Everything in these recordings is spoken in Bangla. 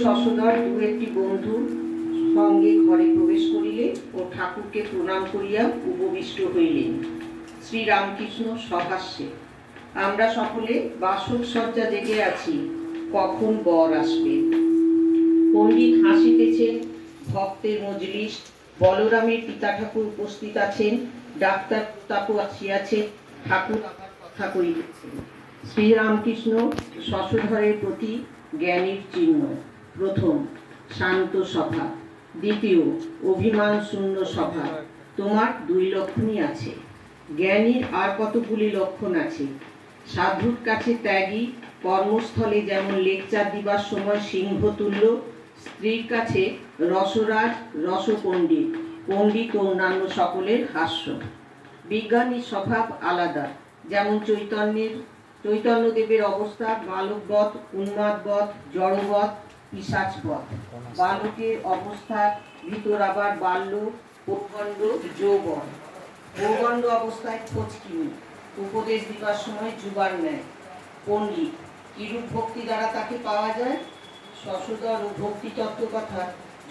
শশধর দু একটি বন্ধু সঙ্গে ঘরে প্রবেশ করিলে ও ঠাকুরকে প্রণাম করিয়া উপবিষ্ট হইলেন। শ্রীরামকৃষ্ণ সহাস্যে, আমরা সকলে বাসক সজ্জা জেগে আছি, কখন বর আসবে। পণ্ডিত হাসিতেছেন, ভক্তের মজলিস, বলরামের পিতা ঠাকুর উপস্থিত আছেন, ডাক্তার প্রতাপও আসিয়াছেন, ঠাকুর আবার কথা করিতেছেন। শ্রীরামকৃষ্ণ শশধরের প্রতি জ্ঞানীর চিহ্ন। প্রথম, শান্ত সভা। দ্বিতীয়, অভিমান শূন্য সভা। তোমার দুই লক্ষণই আছে। জ্ঞানীর আর কতগুলি লক্ষণ আছে। সাধুর কাছে ত্যাগী, কর্মস্থলে যেমন লেকচার দিবার সময় সিংহতুল্য, স্ত্রীর কাছে রসরাজ, রসপণ্ডিত, পণ্ডিত ও অন্যান্য সকলের হাস্য। বিজ্ঞানীর স্বভাব আলাদা, যেমন চৈতন্যদেবের অবস্থা বালকবৎ, উন্মাদবৎ, জড়বৎ, পিশাচবৎ। বালকের অবস্থার ভিতর আবার বাল্য, পৌগণ্ড, যৌবন। পৌগণ্ড অবস্থায় খোঁজকিনি, উপদেশ দিবার সময় যুবার ন্যায়। পণ্ডিত, কিরূপ ভক্তি দ্বারা তাকে পাওয়া যায়? শশধর ও ভক্তি তত্ত্ব কথা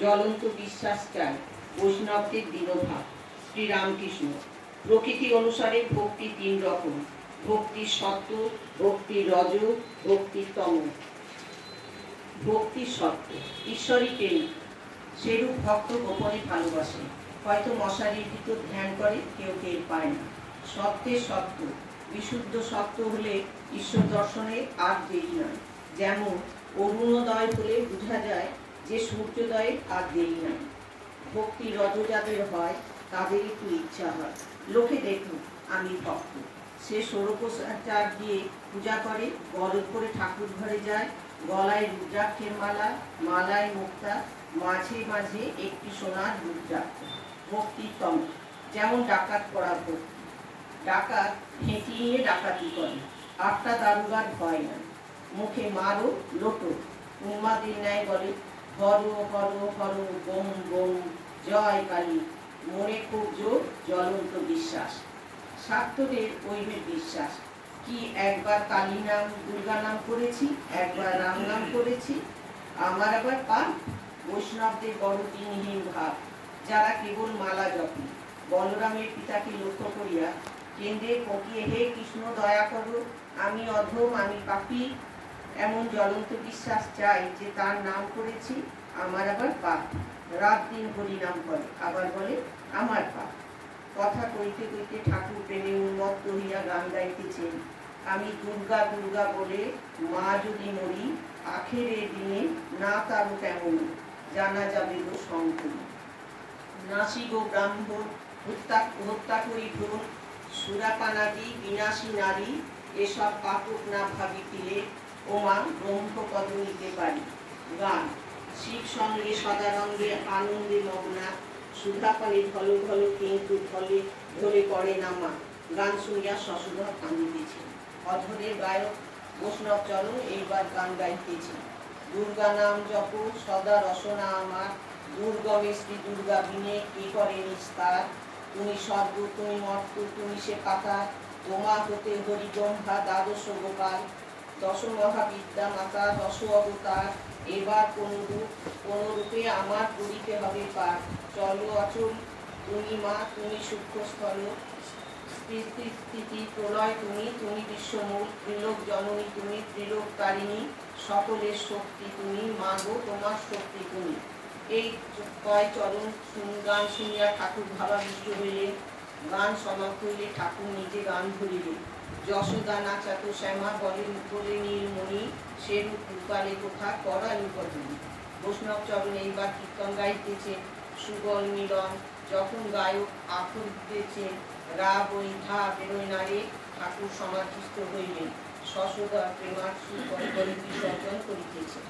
জ্বলন্ত বিশ্বাস চায়, বৈষ্ণবদের দৃঢ়ভাব। শ্রীরামকৃষ্ণ, প্রকৃতি অনুসারে ভক্তি তিন রকম: ভক্তি সত্ত্ব, ভক্তি রজ, ভক্তি তম। ভক্তি সত্ত্ব, ঈশ্বরই প্রেম, সেরূপ ভক্ত গোপনে ভালোবাসে, হয়তো মশারির ভিতর ধ্যান করে, কেউ টের পায় না। সত্যের সত্য, বিশুদ্ধ সত্য হলে ঈশ্বর দর্শনে আর দেরি নয়। যেমন অরুণোদয় হলে বোঝা যায় যে সূর্যোদয়ের আর দেরি নয়। ভক্তি রজ যাদের হয় তাদের একটু ইচ্ছা হয়, লোকে দেখুক আমি ভক্ত। সে ষোড়শোপচার দিয়ে পূজা করে, গরদ করে ঠাকুর ঘরে যায়, গলায় রুদ্রাক্ষের মালা, মালায় মুক্তা, মাঝে মাঝে একটি সোনার রুদ্রাক্ষ। ভক্তিতম, যেমন ডাকাত করা ভক্তি। ডাকাত হেঁটি নিয়ে ডাকাতি করে, আটটা দারোগার ভয় না, মুখে মারো লোটো, উন্মাদের ন্যায় বলে হর হর হর বোম বোম জয় কালী। মনে খুব জোর, জ্বলন্ত বিশ্বাস। শাক্তদের ওইমের বিশ্বাস কি, একবার কালী নাম দুর্গা নাম করেছি, একবার রাম নাম করেছি, আমার আবার পাপ। বৈষ্ণবদের বড় দিনহীন ভাব, যারা কেবল মালা জপে। বলরামের পিতাকে লক্ষ্য করিয়া কেন্দ্রে পকিয়ে, হে কৃষ্ণ দয়া করো, আমি অধম, আমি পাপী। এমন জ্বলন্ত বিশ্বাস চাই যে তার নাম করেছি, আমার আবার পাপ। রাত দিন হরি নাম করে, আবার বলে আমার পাপ। কথা কইতে কইতে ঠাকুর প্রেমে উন্মত্ত হইয়া গান গাইতেছেন। আমি দুর্গা দুর্গা বলে মা যদি মরি, আখেরের দিনে না তারও কেমন জানা যাবে গো শঙ্করী। নাসি গো ব্রাহ্মণ, হত্যা করি ভ্রূণ, সুরাপানাদি বিনাশী নারী, এসব পাপক না ভাবিলে ওমা ব্রহ্মপদ নিতে পারি। গান। শিব সঙ্গে সদানন্দে আনন্দে মগ্না, সুধাপানে ঘল ঘল কিন্তু ফলে ধরে পড়ে নামা। গান শুনিয়া শশধর কান্দিতেছে। অধরের গায়ক বৈষ্ণব চরণ এইবার গান গাইতেছে। দুর্গা নাম জপ সদা রসনা আমার, দুর্গমে শ্রী দুর্গা বিনে কি করে নিস্তার। তুমি স্বর্গ, তুমি মর্ত, তুমি সে পাতা, তোমা হতে হরি ব্রহ্মা দ্বাদশ গোপাল। দশ মহাবিদ্যা মাতা, দশ অবতার, এবার কোন রূপে আমার করিতে হবে পার। চলো অচল তুমি মা, তুমি সূক্ষ্মস্থল, স্থিতি প্রলয় তুমি, তুমি বিশ্বমূল, ত্রিলোক জননী তুমি, ত্রিলোক তারিণী, সকলের শক্তি তুমি, মা গো তোমার শক্তি তুমি। এই কয় চরণ গান শুনিয়া ঠাকুর ভাবাবিষ্ট হইলেন। গান সমাপ্ত হইলে ঠাকুর নিজে গান ধরিলেন। যশোদা নাচাত শ্যামা বলে নীলমণি, সেরূপ রূপালে কোথা করা নিকটনী। বৈষ্ণব চরণ এইবার কীর্তন গাইতেছে। সুবল মিলন, যখন গায়ক আখর দিতেছেন, রা বই ধা বেরোয় না রে, ঠাকুর সমাধিস্থ হইলেন। শশধর প্রেমার্থী বিসর্জন করিতেছে।